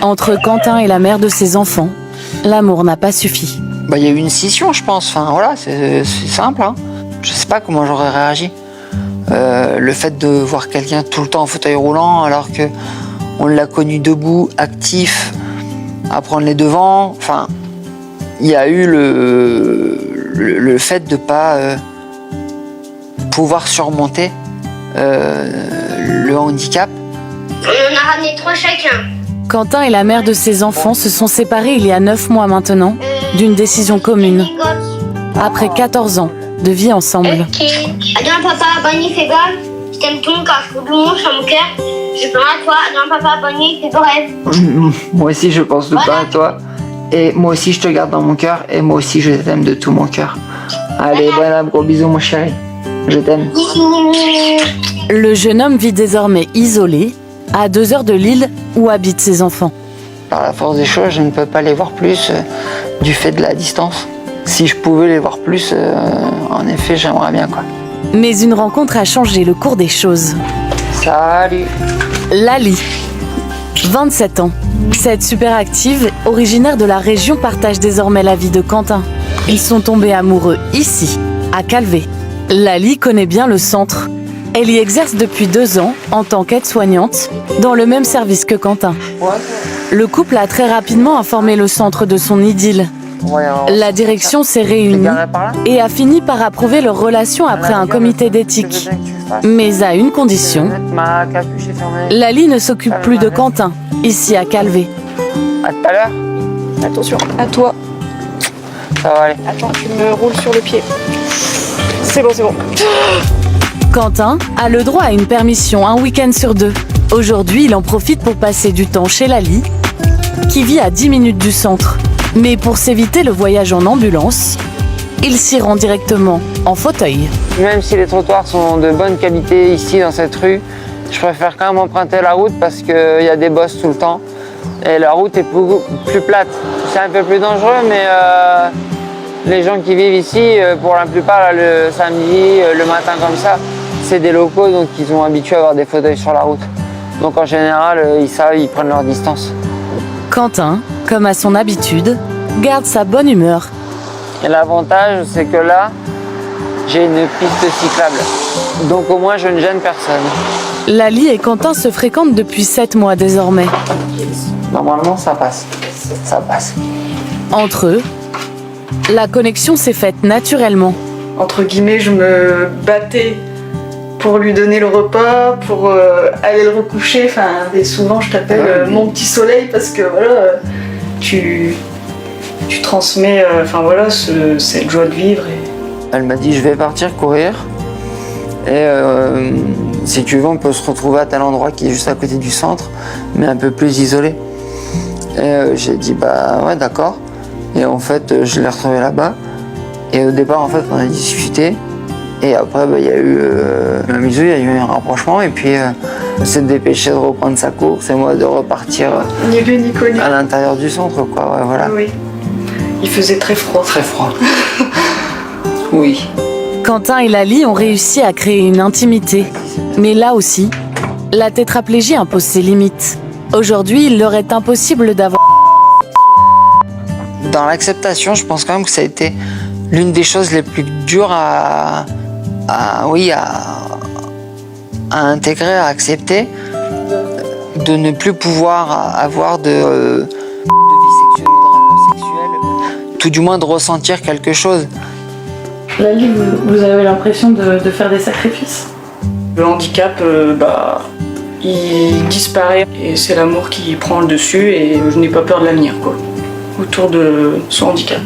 Entre Quentin et la mère de ses enfants, l'amour n'a pas suffi. Il y a eu une scission, je pense. Enfin, voilà, c'est simple. Hein. Je sais pas comment j'aurais réagi. Le fait de voir quelqu'un tout le temps en fauteuil roulant, alors que on l'a connu debout, actif, à prendre les devants. Enfin, il y a eu le fait de pas pouvoir surmonter le handicap. On en a ramené 3 chacun. Quentin et la mère de ses enfants se sont séparés il y a 9 mois maintenant, d'une décision commune, après 14 ans de vie ensemble. Ok. Adrien, papa, bonne nuit, fais bon. Je t'aime tout mon cœur, je tout le monde sur mon cœur. Je pense à toi. Adrien, papa, bonne nuit, fais bon rêve. Moi aussi, je pense tout le temps à toi. Et moi aussi, je te garde dans mon cœur. Et moi aussi, je t'aime de tout mon cœur. Allez, bon, gros bisous, mon chéri. Je t'aime. Le jeune homme vit désormais isolé, à 2 heures de l'île où habitent ses enfants. Par la force des choses, je ne peux pas les voir plus du fait de la distance. Si je pouvais les voir plus, en effet, j'aimerais bien, quoi. Mais une rencontre a changé le cours des choses. Salut. Lali, 27 ans. Cette super active, originaire de la région, partage désormais la vie de Quentin. Ils sont tombés amoureux ici, à Calvé. Lali connaît bien le centre. Elle y exerce depuis 2 ans en tant qu'aide-soignante, dans le même service que Quentin. Le couple a très rapidement informé le centre de son idylle. La direction s'est réunie et a fini par approuver leur relation après un comité d'éthique. Mais à une condition, Lali ne s'occupe plus de Quentin, ici à Calvé. À tout à l'heure. Attention, à toi. Ça va aller. Attends, tu me roules sur le pied. C'est bon, c'est bon. Quentin a le droit à une permission un week-end sur 2. Aujourd'hui, il en profite pour passer du temps chez Lali, qui vit à 10 minutes du centre. Mais pour s'éviter le voyage en ambulance, il s'y rend directement en fauteuil. Même si les trottoirs sont de bonne qualité ici dans cette rue, je préfère quand même emprunter la route parce qu'il y a des bosses tout le temps. Et la route est beaucoup plus plate. C'est un peu plus dangereux, mais les gens qui vivent ici, pour la plupart, là, le samedi, le matin comme ça, c'est des locaux, donc ils sont habitués à avoir des fauteuils sur la route. Donc en général, ils savent, ils prennent leur distance. Quentin, comme à son habitude, garde sa bonne humeur. Et l'avantage, c'est que là, j'ai une piste cyclable. Donc au moins, je ne gêne personne. Lali et Quentin se fréquentent depuis 7 mois désormais. Normalement, ça passe. Ça passe. Entre eux, la connexion s'est faite naturellement. Entre guillemets, je me battais pour lui donner le repas, pour aller le recoucher. Enfin, et souvent, je t'appelle mon petit soleil parce que voilà, tu transmets cette joie de vivre. Elle m'a dit, je vais partir courir. Et si tu veux, on peut se retrouver à tel endroit qui est juste à côté du centre, mais un peu plus isolé. Et j'ai dit, bah ouais, d'accord. Et en fait, je l'ai retrouvé là-bas. Et au départ, en fait, on a discuté. Et après, il y a eu un bisou, il y a eu un rapprochement. Et puis, c'est de dépêcher de reprendre sa course et moi de repartir Ni vu ni connu. à l'intérieur du centre, quoi. Ouais, voilà. Oui. Il faisait très froid. Très froid. Oui. Quentin et Lali ont réussi à créer une intimité. Mais là aussi, la tétraplégie impose ses limites. Aujourd'hui, il leur est impossible d'avoir... Dans l'acceptation, je pense quand même que ça a été l'une des choses les plus dures à intégrer, à accepter, de ne plus pouvoir avoir de vie sexuelle ou de rapport sexuel, tout du moins de ressentir quelque chose. Lali, vous avez l'impression de faire des sacrifices? Le handicap, il disparaît et c'est l'amour qui prend le dessus et je n'ai pas peur de l'avenir, quoi, autour de son handicap.